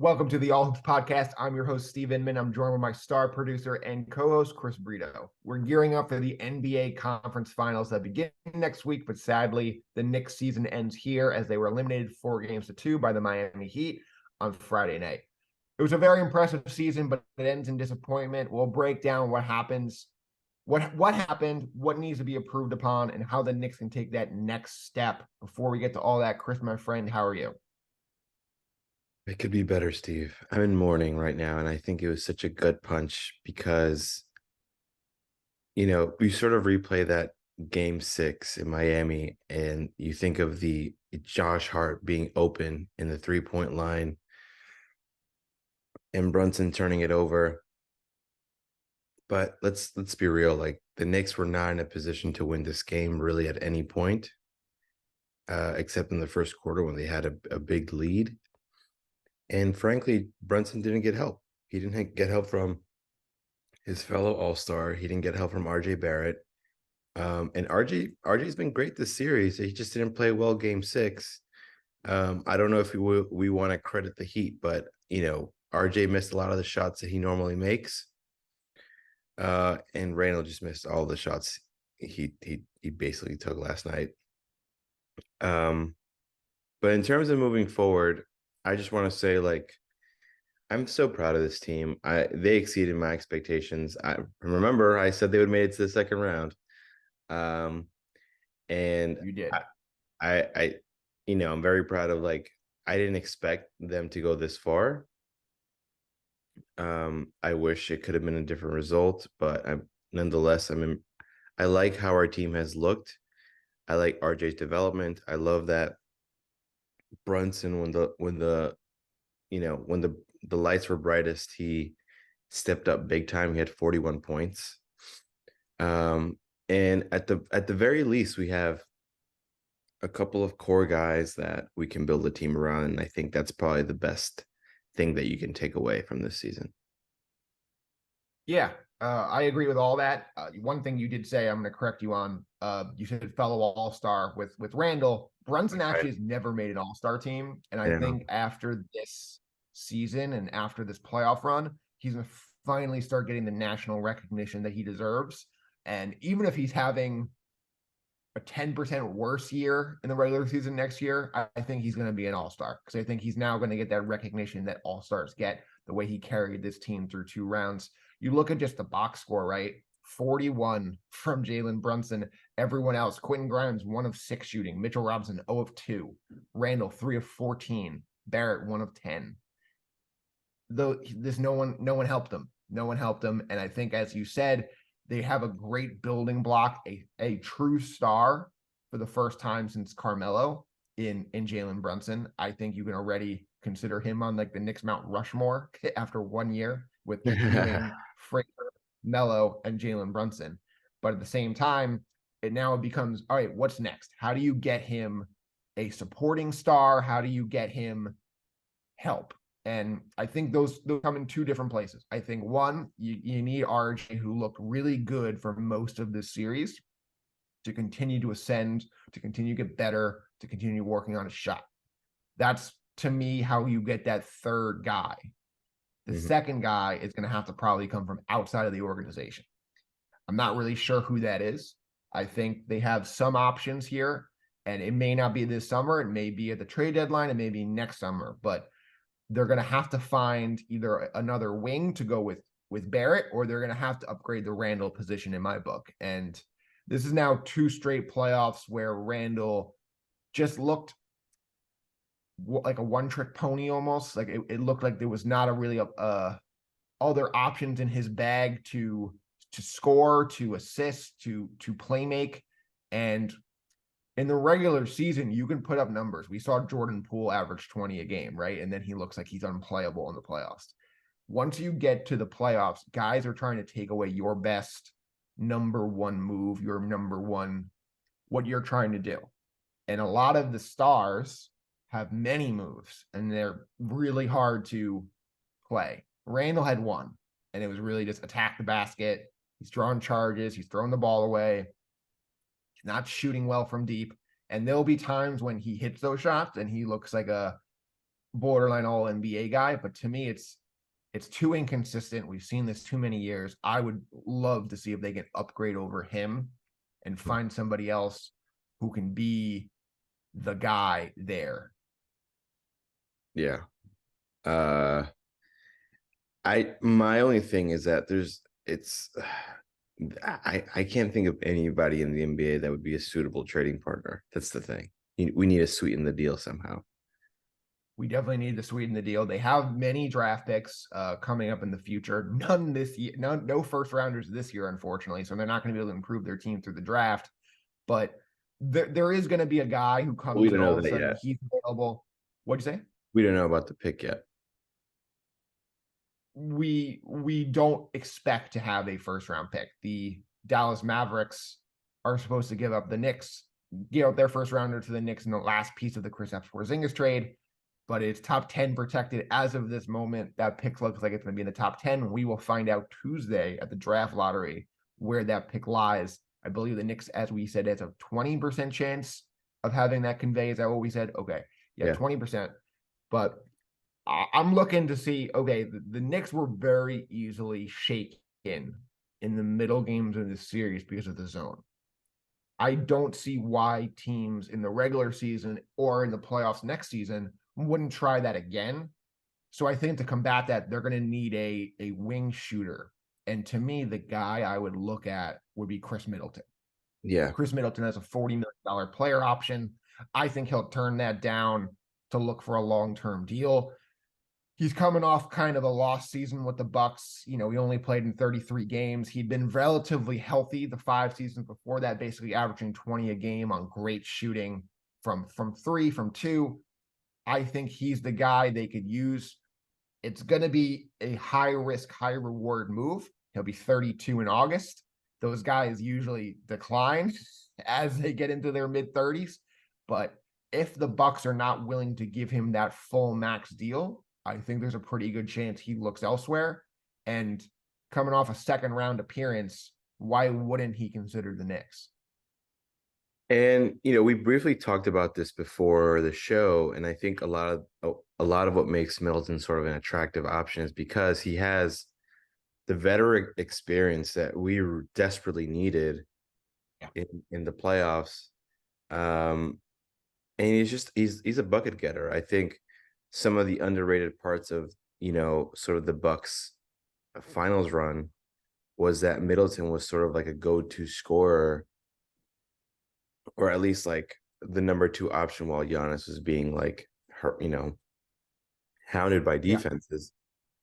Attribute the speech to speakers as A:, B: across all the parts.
A: Welcome to the All Hoops Podcast. I'm your host, Steve Inman. I'm joined with my star producer and co-host, Chris Brito. We're gearing up for the NBA Conference Finals that begin next week, but sadly, the Knicks season ends here as they were eliminated 4-2 by the Miami Heat on Friday night. It was a very impressive season, but it ends in disappointment. We'll break down what happens, what happened, what needs to be improved upon, and how the Knicks can take that next step. Before we get to all that, Chris, my friend, how are you?
B: It could be better, Steve. I'm in mourning right now, and I think it was such a gut punch because, we sort of replay that game 6 in Miami, and you think of the Josh Hart being open in the 3-point line and Brunson turning it over. But let's be real, like the Knicks were not in a position to win this game really at any point, except in the first quarter when they had a big lead. And frankly, Brunson didn't get help. He didn't get help from his fellow All-Star. He didn't get help from RJ Barrett. And RJ's been great this series. He just didn't play well game 6. I don't know if we want to credit the Heat, but RJ missed a lot of the shots that he normally makes. And Randall just missed all the shots he basically took last night. But in terms of moving forward, I just want to say, like, I'm so proud of this team. They exceeded my expectations. I remember I said they would make it to the second round. Um, and
A: You did.
B: I'm very proud of, like, I didn't expect them to go this far. I wish it could have been a different result, but nonetheless, I like how our team has looked. I like RJ's development. I love that Brunson, when the lights were brightest, he stepped up big time. He had 41 points. And at the very least, we have a couple of core guys that we can build a team around. And I think that's probably the best thing that you can take away from this season.
A: Yeah, I agree with all that. One thing you did say, I'm going to correct you on. You said fellow All-Star with Randall. Brunson
B: Right.
A: actually has never made an All-Star team, and I
B: Yeah.
A: think after this season and after this playoff run, he's going to finally start getting the national recognition that he deserves. And even if he's having a 10% worse year in the regular season next year, I think he's going to be an all-star because I think he's now going to get that recognition that all-stars get the way he carried this team through 2 rounds. You look at just the box score, right? 41 from Jalen Brunson. Everyone else, Quentin Grimes, 1 of 6 shooting. Mitchell Robinson, 0 of 2. Randall, 3 of 14. Barrett, 1 of 10. Though this no one helped them. No one helped them. And I think, as you said, they have a great building block, a true star for the first time since Carmelo in Jalen Brunson. I think you can already consider him on like the Knicks Mount Rushmore after 1 year with Ewing, Fraser, Melo, and Jalen Brunson. But at the same time, it becomes, all right, what's next? How do you get him a supporting star? How do you get him help? And I think those come in two different places. I think one, you need RJ, who looked really good for most of this series, to continue to ascend, to continue to get better, to continue working on his shot. That's, to me, how you get that third guy. The
B: Mhm.
A: second guy is going to have to probably come from outside of the organization. I'm not really sure who that is. I think they have some options here, and it may not be this summer. It may be at the trade deadline. It may be next summer, but they're going to have to find either another wing to go with Barrett, or they're going to have to upgrade the Randall position in my book. And this is now 2 straight playoffs where Randall just looked like a one-trick pony almost. Like it looked like there was not a really other options in his bag to score, to assist, to play make. And in the regular season, you can put up numbers. We saw Jordan Poole average 20 a game, right? And then he looks like he's unplayable in the playoffs. Once you get to the playoffs, guys are trying to take away your best number one move, your number one, what you're trying to do. And a lot of the stars have many moves, and they're really hard to play. Randall had one, and it was really just attack the basket. He's drawing charges, he's throwing the ball away, not shooting well from deep. And there'll be times when he hits those shots and he looks like borderline all NBA guy, but to me, it's too inconsistent. We've seen this too many years. I would love to see if they can upgrade over him and find somebody else who can be the guy there.
B: Yeah. Uh, my only thing is that I can't think of anybody in the NBA that would be a suitable trading partner. That's the thing. We need to sweeten the deal somehow.
A: We definitely need to sweeten the deal. They have many draft picks coming up in the future. None this year, no first rounders this year, unfortunately. So they're not going to be able to improve their team through the draft. But there is going to be a guy who
B: We
A: comes
B: don't
A: and
B: know
A: all of a
B: that
A: sudden
B: yet.
A: he's available. What'd you say?
B: We don't know about the pick yet.
A: We don't expect to have a first round pick. The Dallas Mavericks are supposed to give up the Knicks, give up their first rounder to the Knicks in the last piece of the Kristaps Porzingis trade, but it's top 10 protected as of this moment. That pick looks like it's going to be in the top 10. We will find out Tuesday at the draft lottery where that pick lies. I believe the Knicks, as we said, has a 20% chance of having that convey. Is that what we said? Okay. Yeah,
B: Yeah.
A: 20%. But I'm looking to see, okay, the Knicks were very easily shaken in the middle games of this series because of the zone. I don't see why teams in the regular season or in the playoffs next season wouldn't try that again. So I think to combat that, they're going to need a wing shooter. And to me, the guy I would look at would be Chris Middleton.
B: Yeah.
A: Chris Middleton has a $40 million player option. I think he'll turn that down to look for a long-term deal. He's coming off kind of a lost season with the Bucks. He only played in 33 games. He'd been relatively healthy the 5 seasons before that, basically averaging 20 a game on great shooting from 3, from 2. I think he's the guy they could use. It's going to be a high risk, high reward move. He'll be 32 in August. Those guys usually decline as they get into their mid 30s. But if the Bucks are not willing to give him that full max deal, I think there's a pretty good chance he looks elsewhere. And coming off a second round appearance, why wouldn't he consider the Knicks?
B: And we briefly talked about this before the show, and I think a lot of what makes Middleton sort of an attractive option is because he has the veteran experience that we desperately needed in the playoffs. And he's a bucket getter. I think some of the underrated parts of sort of the Bucks finals run was that Middleton was sort of like a go-to scorer, or at least like the number 2 option, while Giannis was being like hounded by defenses.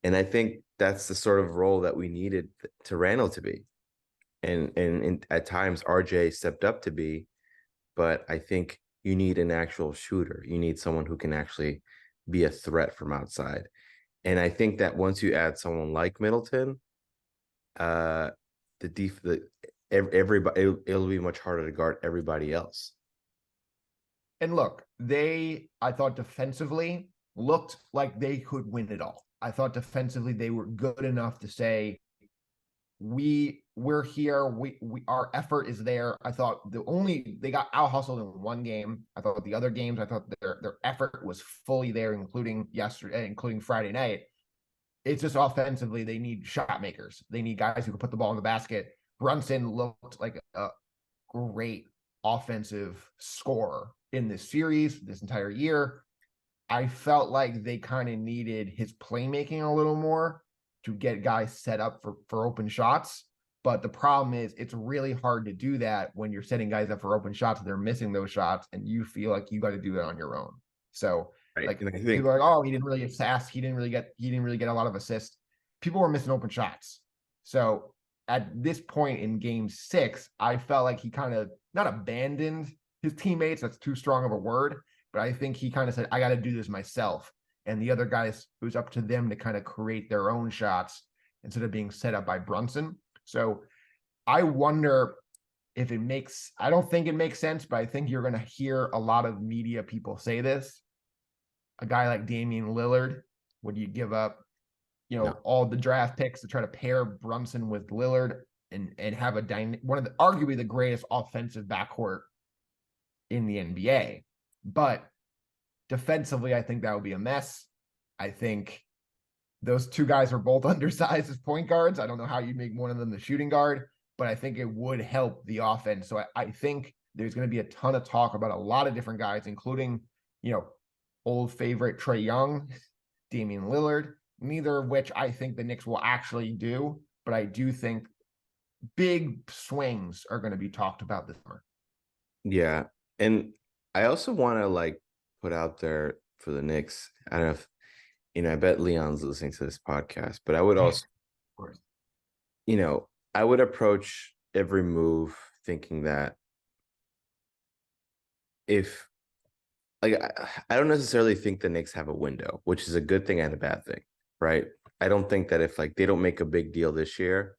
B: And I think that's the sort of role that we needed to Randall to be. And at times RJ stepped up to be, but I think you need an actual shooter. You need someone who can actually be a threat from outside. And I think that once you add someone like Middleton, everybody, it'll be much harder to guard everybody else.
A: And look, I thought defensively looked like they could win it all. I thought defensively they were good enough to say, we're here. Our effort is there. I thought they got out hustled in one game. I thought the other games, I thought their effort was fully there, including yesterday, including Friday night. It's just offensively, they need shot makers. They need guys who can put the ball in the basket. Brunson looked like a great offensive scorer in this series, this entire year. I felt like they kind of needed his playmaking a little more to get guys set up for open shots. But the problem is it's really hard to do that when you're setting guys up for open shots and they're missing those shots and you feel like you got to do that on your own. So like people are like, oh, he didn't really assist. He didn't really get a lot of assists. People were missing open shots. So at this point in game 6, I felt like he kind of not abandoned his teammates. That's too strong of a word, but I think he kind of said, I got to do this myself. And the other guys, it was up to them to kind of create their own shots instead of being set up by Brunson. So I wonder if I don't think it makes sense, but I think you're going to hear a lot of media people say this. A guy like Damian Lillard, would you give up, all the draft picks to try to pair Brunson with Lillard and have one of the arguably the greatest offensive backcourt in the NBA? But defensively, I think that would be a mess. I think those two guys are both undersized as point guards. I don't know how you make one of them the shooting guard, but I think it would help the offense. So I think there's going to be a ton of talk about a lot of different guys, including, old favorite Trae Young, Damian Lillard, neither of which I think the Knicks will actually do. But I do think big swings are going to be talked about this summer.
B: Yeah. And I also want to like put out there for the Knicks. I don't know if, I bet Leon's listening to this podcast, but I would also,
A: Of course.
B: I would approach every move thinking that if, like, I don't necessarily think the Knicks have a window, which is a good thing and a bad thing, right? I don't think that if like they don't make a big deal this year,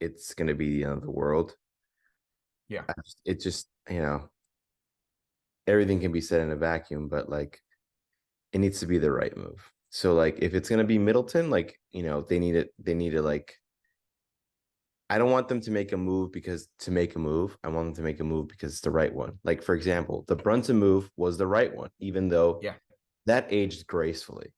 B: it's going to be the end of the world.
A: Yeah.
B: It just, everything can be said in a vacuum, but like it needs to be the right move. So like if it's gonna be Middleton, like they need to like I don't want them to make a move because to make a move. I want them to make a move because it's the right one. Like for example, the Brunson move was the right one, even though
A: Yeah.
B: that aged gracefully.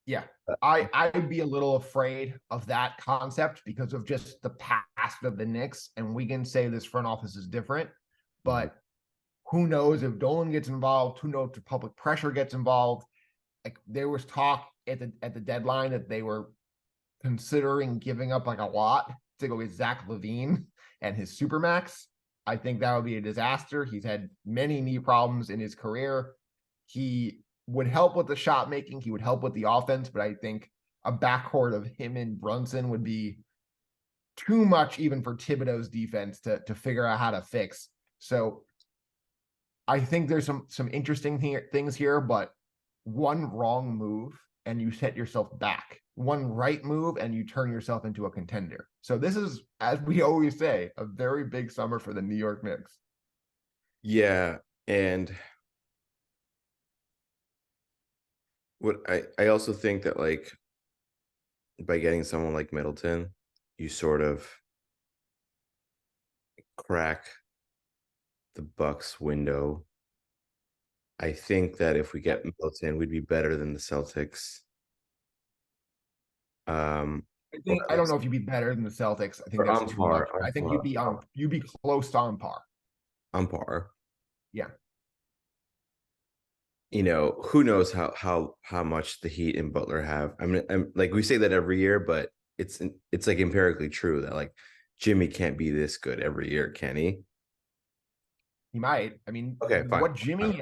A: Yeah. I'd be a little afraid of that concept because of just the past of the Knicks. And we can say this front office is different, but who knows if Dolan gets involved? Who knows if public pressure gets involved? Like there was talk at the deadline that they were considering giving up like a lot to go get Zach LaVine and his supermax. I think that would be a disaster. He's had many knee problems in his career. He would help with the shot making. He would help with the offense, but I think a backcourt of him and Brunson would be too much even for Thibodeau's defense to figure out how to fix. So I think there's some interesting things here, but one wrong move and you set yourself back. One right move and you turn yourself into a contender. So this is, as we always say, a very big summer for the New York Knicks.
B: Yeah, and what I also think that like by getting someone like Middleton, you sort of crack the Bucks window. I think that if we get Middleton, we'd be better than the Celtics.
A: I don't know if you'd be better than the Celtics. I think
B: Or
A: that's
B: on
A: too much.
B: par,
A: I think you'd be close to on par.
B: on par.
A: Yeah.
B: Who knows how much the Heat and Butler have. I mean, I'm like we say that every year, but it's like empirically true that like Jimmy can't be this good every year, can he?
A: He might. I mean,
B: Okay, fine.
A: what Jimmy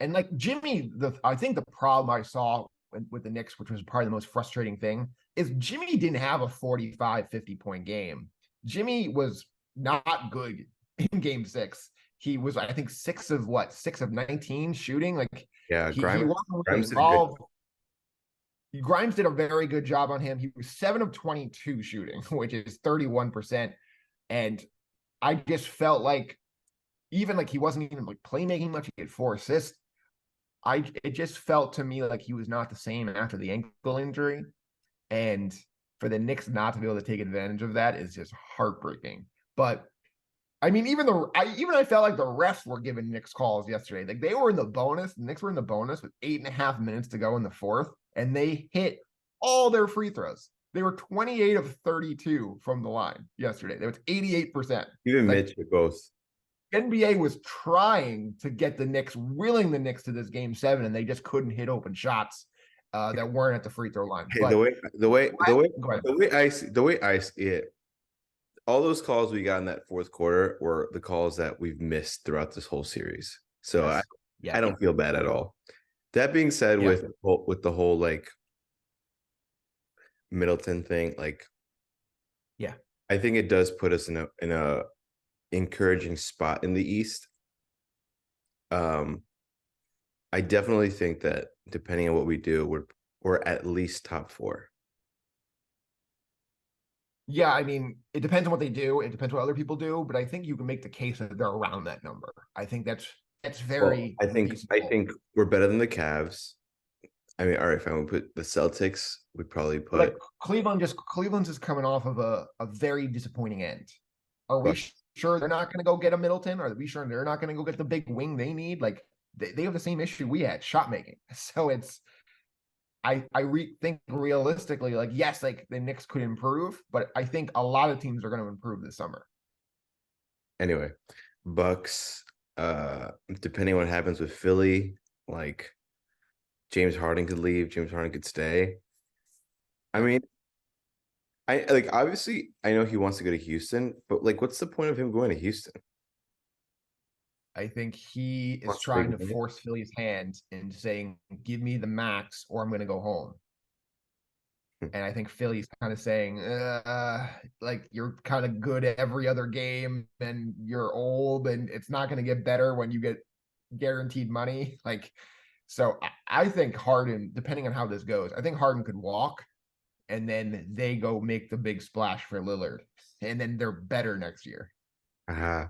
A: and like Jimmy, I think the problem I saw with the Knicks, which was probably the most frustrating thing, is Jimmy didn't have a 45, 50-point game. Jimmy was not good in game 6. He was, I think, 6 of 19 shooting. Like
B: Yeah,
A: he wasn't really
B: Grimes did a good.
A: involved. Grimes did a very good job on him. He was 7 of 22 shooting, which is 31%. And I just felt like even like he wasn't even like playmaking much. He had 4 assists. It just felt to me like he was not the same after the ankle injury. And for the Knicks not to be able to take advantage of that is just heartbreaking. But I mean, I felt like the refs were giving Knicks calls yesterday. Like they were in the bonus. The Knicks were in the bonus with 8.5 minutes to go in the fourth, and they hit all their free throws. They were 28 of 32 from the line yesterday. They was 88%.
B: Even
A: Like,
B: Mitch did both.
A: NBA was trying to get the Knicks, willing the Knicks to this game 7, and they just couldn't hit open shots that weren't at the free throw line.
B: Hey,
A: But
B: the way I see it, all those calls we got in that fourth quarter were the calls that we've missed throughout this whole series. So
A: yes.
B: I don't feel bad at all. That being said, with the whole like Middleton thing, like I think it does put us in a encouraging spot in the East. I definitely think that depending on what we do, we're at least top 4.
A: Yeah, I mean, it depends on what they do. It depends what other people do, but I think you can make the case that they're around that number. I think that's very
B: I think we're better than the Cavs. I mean, all right, fine. We put the Celtics. We probably put
A: like Cleveland's just coming off of a very disappointing end. Are we sure they're not going to go get a Middleton? Are we sure they're not going to go get the big wing they need? Like they have the same issue we had, shot making. So think realistically, like, yes, like the Knicks could improve, but I think a lot of teams are going to improve this summer.
B: Anyway, Bucks, depending on what happens with Philly, like James Harden could leave, James Harden could stay. I
A: Yep.
B: mean, I like obviously I know he wants to go to Houston, but like what's the point of him going to Houston?
A: I think he is
B: Wants to make
A: trying to
B: money?
A: force Philly's hand and saying, "Give me the max, or I'm going to go home." And I think Philly's kind of saying, like, you're kind of good every other game, and you're old, and it's not going to get better when you get guaranteed money. Like, so I think Harden, depending on how this goes, I think Harden could walk, and then they go make the big splash for Lillard, and then they're better next year.
B: Uh-huh.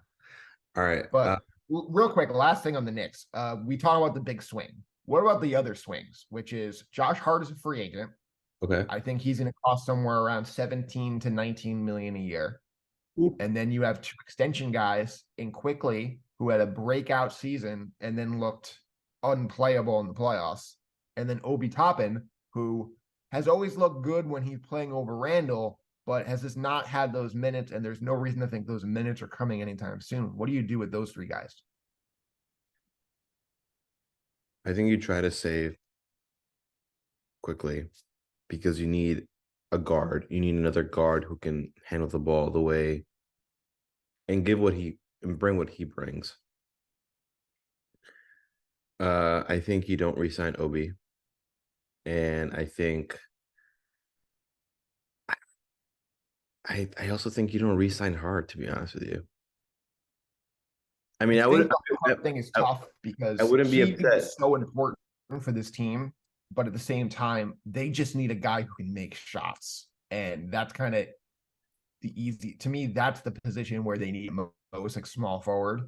B: All right.
A: But real quick, last thing on the Knicks, we talk about the big swing. What about the other swings, which is Josh Hart is a free agent.
B: Okay.
A: I think he's going to cost somewhere around 17 to 19 million a year. And then you have two extension guys in Quickly, who had a breakout season and then looked unplayable in the playoffs. And then Obi Toppin, who has always looked good when he's playing over Randall, but has just not had those minutes. And there's no reason to think those minutes are coming anytime soon. What do you do with those three guys?
B: I think you try to save quickly because you need a guard. You need another guard who can handle the ball the way and give what he and bring what he brings. I think you don't resign Obi, and I also think you don't resign Hart. To be honest with you, I
A: I
B: mean,
A: think the Hart thing is
B: I,
A: tough
B: I
A: because
B: wouldn't be
A: he
B: upset.
A: is so important for this team, but at the same time, they just need a guy who can make shots, and that's kind of the easy to me. That's the position where they need most, like small forward,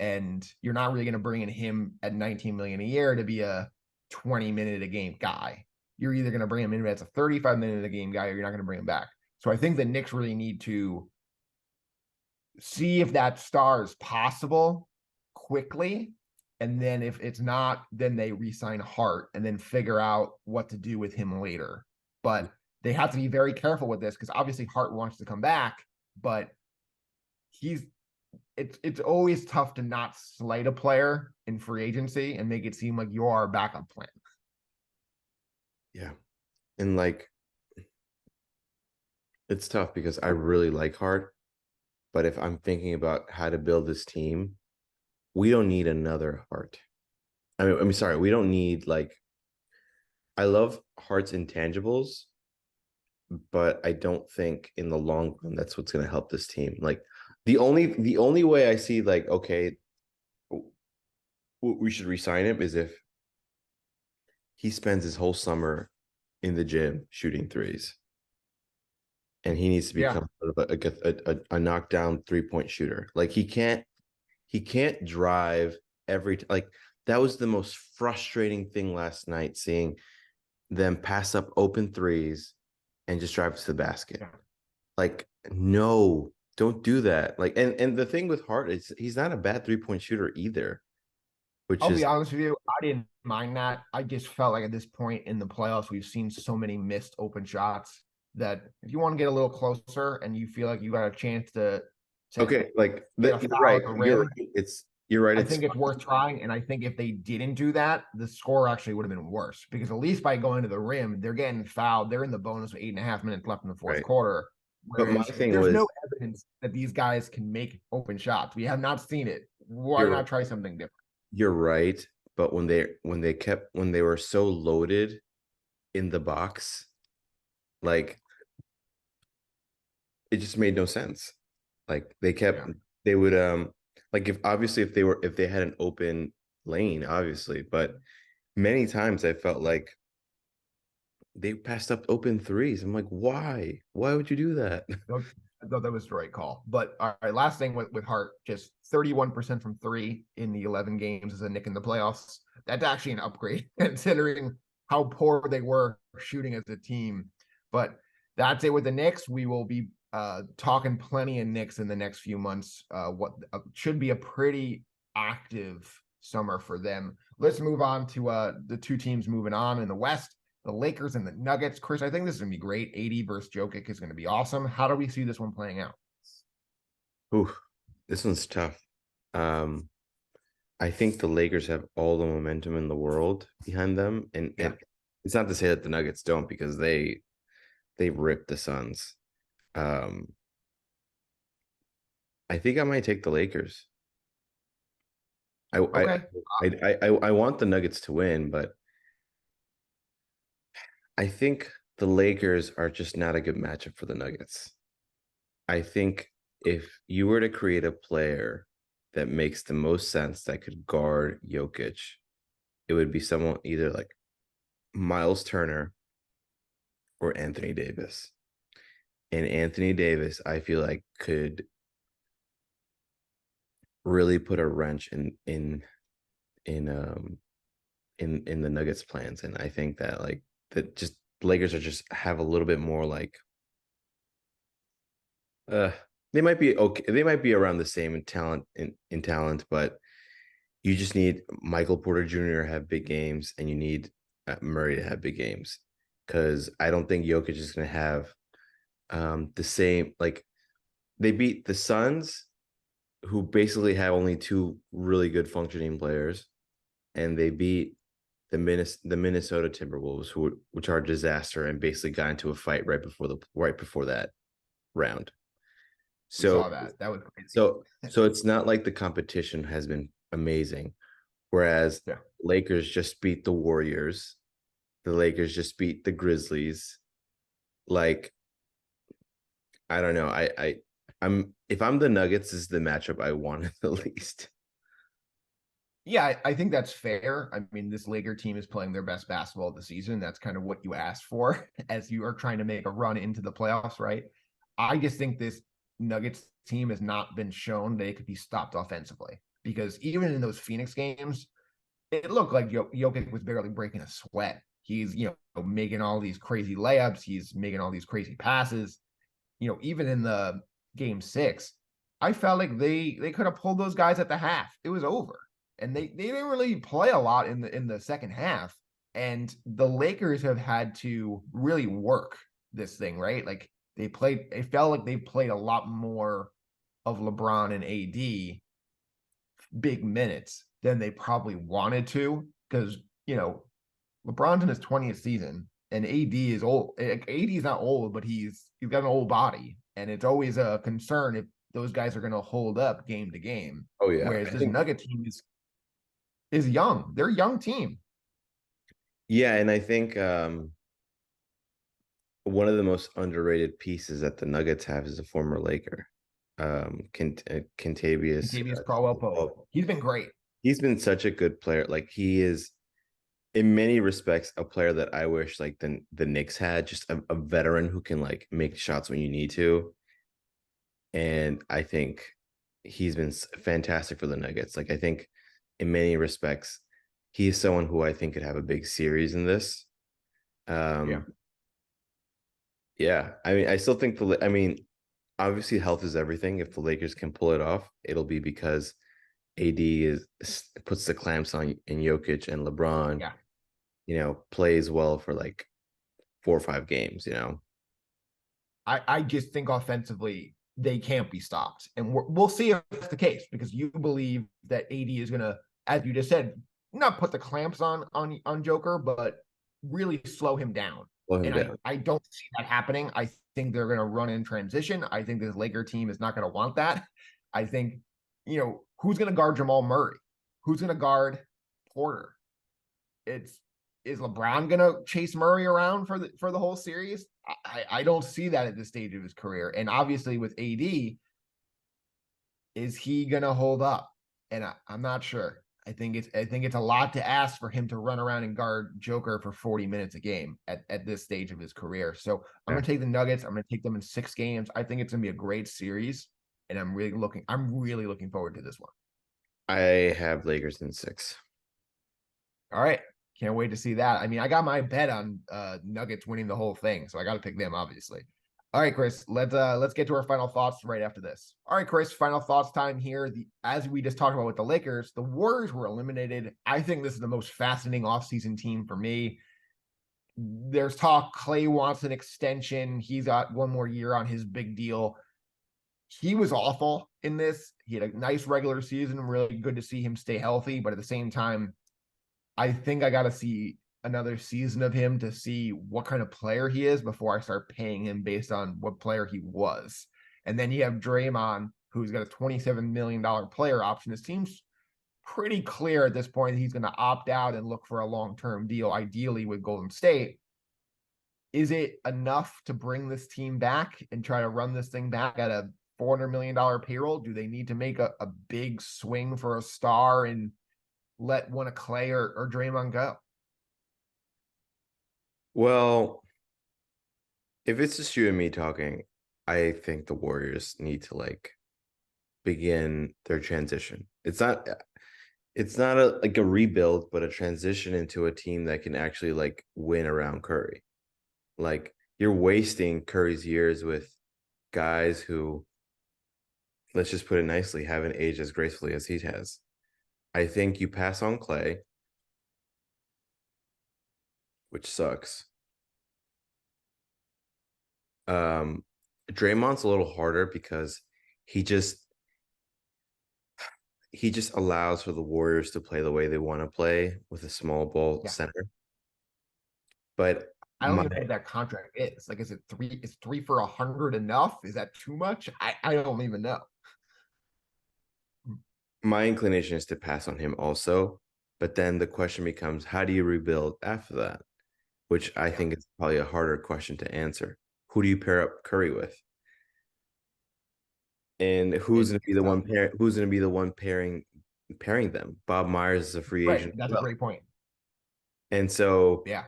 A: and you're not really going to bring in him at 19 million a year to be a 20-minute a game guy. You're either going to bring him in as a 35-minute a game guy, or you're not going to bring him back. So I think the Knicks really need to see if that star is possible quickly. And then if it's not, then they re-sign Hart and then figure out what to do with him later. But they have to be very careful with this because obviously Hart wants to come back, but he's it's always tough to not slight a player in free agency and make it seem like you're our backup plan.
B: Yeah, and like it's tough because I really like Hart, but if I'm thinking about how to build this team, we don't need another Hart. I mean, sorry, we don't need like I love Hart's intangibles, but I don't think in the long run that's what's going to help this team. Like the only way I see like okay, we should resign him is if he spends his whole summer in the gym shooting threes, and he needs to
A: Yeah.
B: become sort of a knockdown 3-point shooter. Like he can't drive like that was the most frustrating thing last night, seeing them pass up open threes and just drive to the basket.
A: Yeah.
B: Like, no, don't do that. Like, and the thing with Hart is he's not a bad 3-point shooter either, which
A: I'll
B: is
A: be honest with you. I didn't mind that. I just felt like at this point in the playoffs, we've seen so many missed open shots that if you want to get a little closer and you feel like you got a chance to
B: okay. Like
A: get a
B: you're
A: foul
B: right.
A: at the
B: You're
A: rim,
B: right. You're right.
A: I
B: It's
A: think it's worth trying. And I think if they didn't do that, the score actually would have been worse because at least by going to the rim, they're getting fouled. They're in the bonus with 8.5 minutes left in the fourth
B: right.
A: quarter.
B: But my
A: Whereas
B: thing
A: there's
B: was,
A: no evidence that these guys can make open shots. We have not seen it. Why
B: you're
A: not try something different?
B: you're right. But when they were so loaded in the box, like it just made no sense. Like
A: Yeah.
B: they would like if they had an open lane, obviously, but many times I felt like they passed up open threes. I'm like, why? Why would you do that?
A: I thought that was the right call. But all right, last thing with Hart, just 31% from three in the 11 games as a Nick in the playoffs. That's actually an upgrade considering how poor they were shooting as a team. But that's it with the Knicks. We will be talking plenty of Knicks in the next few months. What should be a pretty active summer for them. Let's move on to the two teams moving on in the West. the Lakers and the Nuggets. Chris, I think this is gonna be great. AD versus Jokic is gonna be awesome. How do we see this one playing out?
B: Ooh, this one's tough. Um, I think the Lakers have all the momentum in the world behind them,
A: Yeah.
B: and it's not to say that the Nuggets don't because they ripped the Suns. Um, I think I might take the Lakers. I I
A: Okay.
B: I want the Nuggets to win, but I think the Lakers are just not a good matchup for the Nuggets. I think if you were to create a player that makes the most sense that could guard Jokic, it would be someone either like Miles Turner or Anthony Davis. And Anthony Davis, I feel like could really put a wrench in in the Nuggets plans. And I think that like that just Lakers are just have a little bit more like uh they might be okay. They might be around the same in talent, but you just need Michael Porter Jr. to have big games, and you need Murray to have big games. Because I don't think Jokic is going to have the same. Like they beat the Suns, who basically have only two really good functioning players, and they beat the Minnesota Timberwolves, which are a disaster, and basically got into a fight right before that round.
A: We saw
B: So
A: that. That was crazy.
B: so it's not like the competition has been amazing. Whereas
A: Yeah.
B: Lakers just beat the Warriors, the Lakers just beat the Grizzlies. Like I don't know. I'm if I'm the Nuggets, this is the matchup I wanted the least.
A: Yeah, I think that's fair. I mean, this Laker team is playing their best basketball of the season. That's kind of what you asked for as you are trying to make a run into the playoffs, right? I just think this Nuggets team has not been shown they could be stopped offensively because even in those Phoenix games, it looked like Jokic was barely breaking a sweat. He's, making all these crazy layups. He's making all these crazy passes. Even in the game six, I felt like they could have pulled those guys at the half. It was over. And they didn't really play a lot in the second half. And the Lakers have had to really work this thing, right? Like it felt like they played a lot more of LeBron and AD big minutes than they probably wanted to. Because, LeBron's in his 20th season and AD is old. AD is not old, but he's got an old body, and it's always a concern if those guys are going to hold up game to game.
B: Oh yeah,
A: Whereas
B: I
A: this
B: think
A: Nugget team is young. They're a young team.
B: yeah, and I think one of the most underrated pieces that the Nuggets have is a former Laker, Kentavious.
A: Contavious Caldwell Pope.
B: Well,
A: He's been great.
B: he's been such a good player. Like he is in many respects a player that I wish like the Knicks had, just a veteran who can like make shots when you need to. And I think he's been fantastic for the Nuggets. Like I think in many respects, he's someone who I think could have a big series in this.
A: Yeah.
B: Um, yeah, I mean, I still think I mean, obviously health is everything. If the Lakers can pull it off, it'll be because AD puts the clamps on in Jokic, and LeBron,
A: Yeah.
B: plays well for like 4 or 5 games.
A: I just think offensively they can't be stopped, and we'll see if that's the case because you believe that AD is gonna, as you just said, not put the clamps on Joker, but really slow him down.
B: Slow him
A: And
B: down.
A: I don't see that happening. I think they're gonna run in transition. I think this Laker team is not gonna want that. I think who's gonna guard Jamal Murray? Who's gonna guard Porter? It's Is LeBron gonna chase Murray around for the whole series? I don't see that at this stage of his career. And obviously with AD, is he gonna hold up? And I'm not sure. I think it's a lot to ask for him to run around and guard Joker for 40 minutes a game at this stage of his career. So I'm
B: Yeah.
A: gonna take the Nuggets. I'm gonna take them in 6 games. I think it's gonna be a great series, and I'm really looking forward to this one.
B: I have Lakers in 6.
A: All right. Can't wait to see that. I mean, I got my bet on Nuggets winning the whole thing, so I got to pick them, obviously. All right, Chris. Let's get to our final thoughts right after this. All right, Chris. Final thoughts time here. As we just talked about with the Lakers, the Warriors were eliminated. I think this is the most fascinating offseason team for me. There's talk Clay wants an extension. He's got one more year on his big deal. He was awful in this. He had a nice regular season. Really good to see him stay healthy. But at the same time, I think I got to see another season of him to see what kind of player he is before I start paying him based on what player he was. And then you have Draymond, who's got a $27 million player option. It seems pretty clear at this point that he's going to opt out and look for a long-term deal, ideally with Golden State. Is it enough to bring this team back and try to run this thing back at a $400 million payroll? Do they need to make a big swing for a star and let one of Clay or Draymond go?
B: Well, if it's just you and me talking, I think the Warriors need to like begin their transition. It's not a rebuild, but a transition into a team that can actually like win around Curry. Like you're wasting Curry's years with guys who, let's just put it nicely, haven't aged as gracefully as he has. I think you pass on Clay, which sucks. Um, Draymond's a little harder because he just he just allows for the Warriors to play the way they want to play with a small ball
A: Yeah.
B: center. But
A: I don't
B: my
A: even know what that contract is. Like, is it three? Is 3 for 100 enough? Is that too much? I don't even know.
B: my inclination is to pass on him also. But then the question becomes, how do you rebuild after that? Which I
A: Yeah.
B: think is probably a harder question to answer. Who do you pair up Curry with? And who's going to be
A: It's
B: the
A: tough.
B: one pairing them? Bob Myers is a free
A: Right.
B: agent as
A: That's a
B: well.
A: great point.
B: And so
A: Yeah.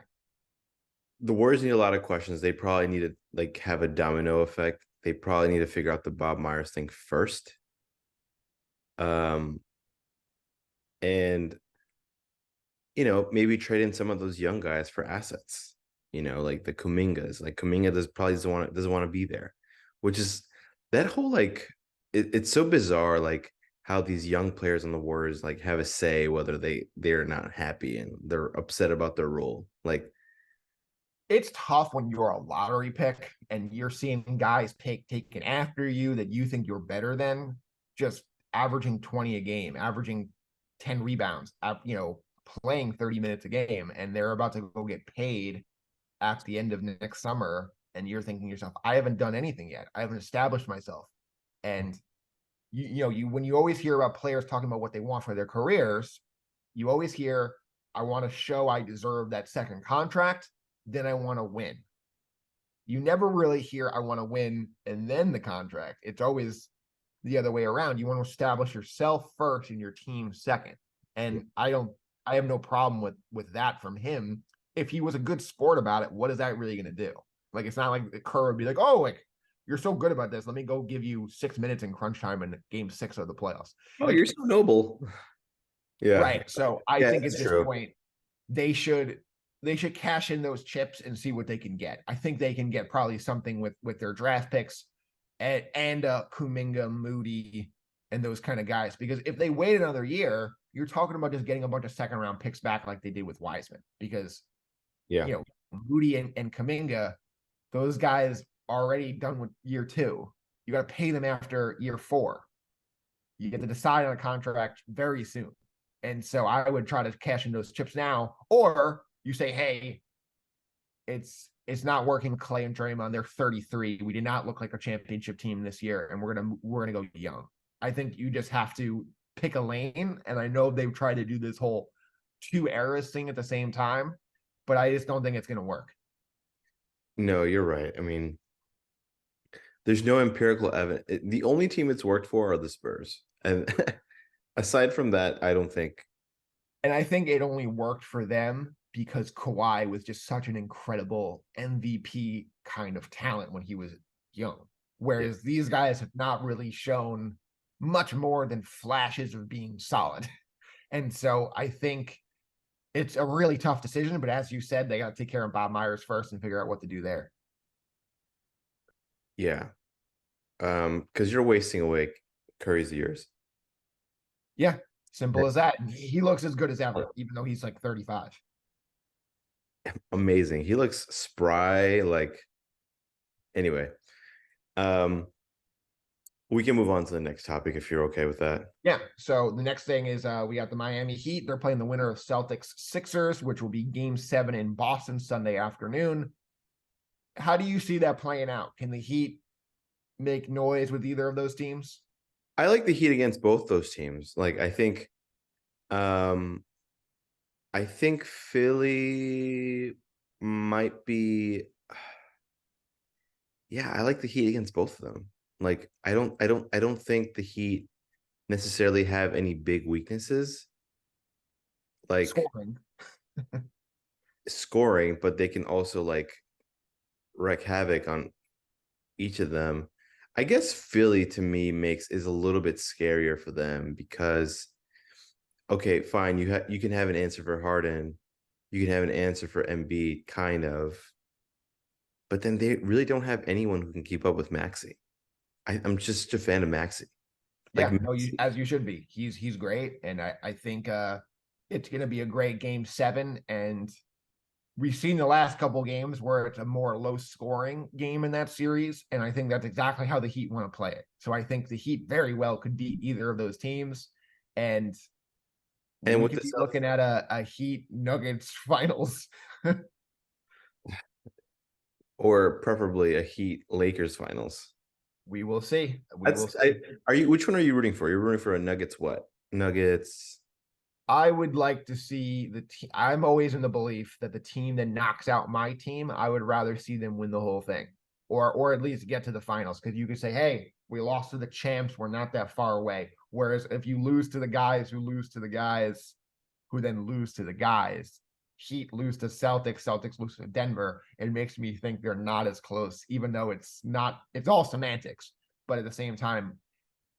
B: the Warriors need a lot of questions. They probably need to like have a domino effect. They probably need to figure out the Bob Myers thing first. Um, and maybe trade in some of those young guys for assets. Like the Kumingas. Like Kuminga doesn't want to be there, which is that whole like it's so bizarre. Like how these young players on the Warriors like have a say whether they're not happy and they're upset about their role. Like
A: It's tough when you're a lottery pick and you're seeing guys taken after you that you think you're better than, just averaging 20 a game, averaging 10 rebounds, playing 30 minutes a game, and they're about to go get paid at the end of next summer. And you're thinking to yourself, I haven't done anything yet. I haven't established myself. And you when you always hear about players talking about what they want for their careers, you always hear, I want to show I deserve that second contract, then I want to win. You never really hear, I want to win and then the contract. It's always the other way around. You want to establish yourself first and your team second. And I have no problem with that from him. If he was a good sport about it, what is that really going to do? Like, it's not like the Kerr would be like, oh, like, you're so good about this. Let me go give you 6 minutes in crunch time in game 6 of the playoffs.
B: oh, you're
A: Like,
B: so noble. Yeah,
A: right. So I
B: yeah,
A: think at
B: that's
A: this
B: true.
A: point, they should they should cash in those chips and see what they can get. I think they can get probably something with their draft picks and Kuminga, Moody, and those kind of guys. Because if they wait another year, you're talking about just getting a bunch of second round picks back like they did with Wiseman. Because
B: Yeah.
A: Moody and Kuminga, those guys are already done with year 2. You got to pay them after year 4. You get to decide on a contract very soon. And so I would try to cash in those chips now, or you say, hey, it's not working. Clay and Draymond, they're 33. We did not look like a championship team this year, and we're gonna go young. I think you just have to pick a lane, and I know they've tried to do this whole 2 eras thing at the same time, but I just don't think it's gonna work.
B: No, you're right. I mean, there's no empirical evidence. The only team it's worked for are the Spurs. And aside from that, I don't think.
A: And I think it only worked for them because Kawhi was just such an incredible MVP kind of talent when he was young.
B: Yeah.
A: Whereas these guys have not really shown much more than flashes of being solid. And so I think it's a really tough decision. But as you said, they got to take care of Bob Myers first and figure out what to do there.
B: Yeah. Because you're wasting away Curry's years.
A: Yeah, simple as that. And he looks as good as ever, even though he's like 35.
B: amazing. He looks spry. Like anyway, um, we can move on to the next topic if you're okay with that.
A: Yeah. So the next thing is we got the Miami Heat. They're playing the winner of Celtics Sixers, which will be Game 7 in Boston Sunday afternoon. How do you see that playing out? Can the Heat make noise with either of those teams?
B: I like the Heat against both those teams. Like um, I think Philly might be. Yeah, I like the Heat against both of them. Like I don't think the Heat necessarily have any big weaknesses like
A: Scoring.
B: scoring, but they can also like wreak havoc on each of them. I guess Philly to me makes is a little bit scarier for them because okay, fine, you can have an answer for Harden, you can have an answer for Embiid, kind of, but then they really don't have anyone who can keep up with Maxi. I'm just a fan of Maxi. Like
A: Yeah, no, you
B: Maxi,
A: as you should be. He's great. And I think it's gonna be a great game 7. And we've seen the last couple games where it's a more low scoring game in that series. And I think that's exactly how the Heat want to play it. So I think the Heat very well could beat either of those teams. And
B: and
A: we
B: with
A: could
B: the
A: be
B: Celtics,
A: looking at a Heat Nuggets finals.
B: or preferably a Heat Lakers finals.
A: We will see. We will
B: That's
A: see.
B: are you which one are you rooting for? You're rooting for a Nuggets what? Nuggets.
A: I would like to see the team. I'm always in the belief that the team that knocks out my team, I would rather see them win the whole thing, or at least get to the finals. Because you could say, "Hey, we lost to the champs. We're not that far away." Whereas if you lose to the guys who lose to the guys who then lose to the guys, Heat lose to Celtics, Celtics lose to Denver, it makes me think they're not as close, even though it's not. It's all semantics. But at the same time,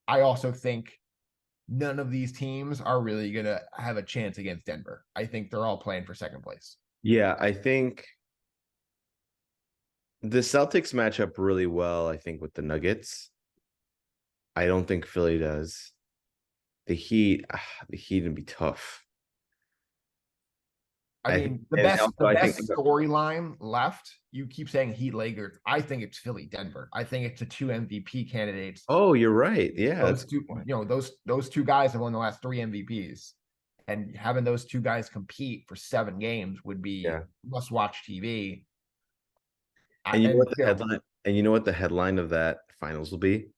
A: I also think none of these teams are really going to have a chance against Denver. I think they're all playing for second place.
B: Yeah, I think the Celtics match up really well, I think, with the Nuggets. I don't think Philly does. The Heat would be tough.
A: I
B: I think,
A: mean, the
B: and
A: best
B: also
A: the
B: I think
A: best storyline left. You keep saying Heat Lakers. I think it's Philly Denver. I think it's the two MVP candidates.
B: oh, you're right. Yeah, that's
A: Those
B: a
A: two,
B: good point.
A: those two guys have won the last three MVPs, and having those two guys compete for 7 games would be
B: Yeah.
A: must watch TV.
B: And you know
A: And
B: what the headline and you know what the headline of that finals will be?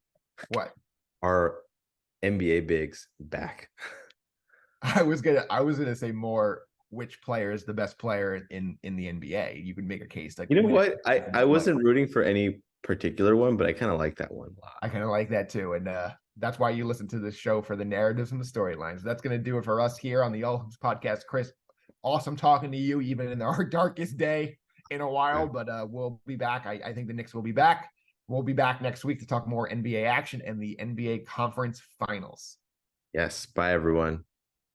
A: what
B: Our NBA bigs back.
A: I was gonna say more which player is the best player in the NBA. You could make a case like
B: You know
A: win
B: what? I wasn't rooting for any particular one, but I kind of like that one a lot.
A: I kind of like that too. And that's why you listen to this show for the narratives and the storylines. That's gonna do it for us here on the All Hoops podcast. Chris, awesome talking to you, even in our darkest day in a
B: Yeah.
A: while. But we'll be back. I think the Knicks will be back. We'll be back next week to talk more NBA action and the NBA conference finals.
B: Yes. Bye, everyone.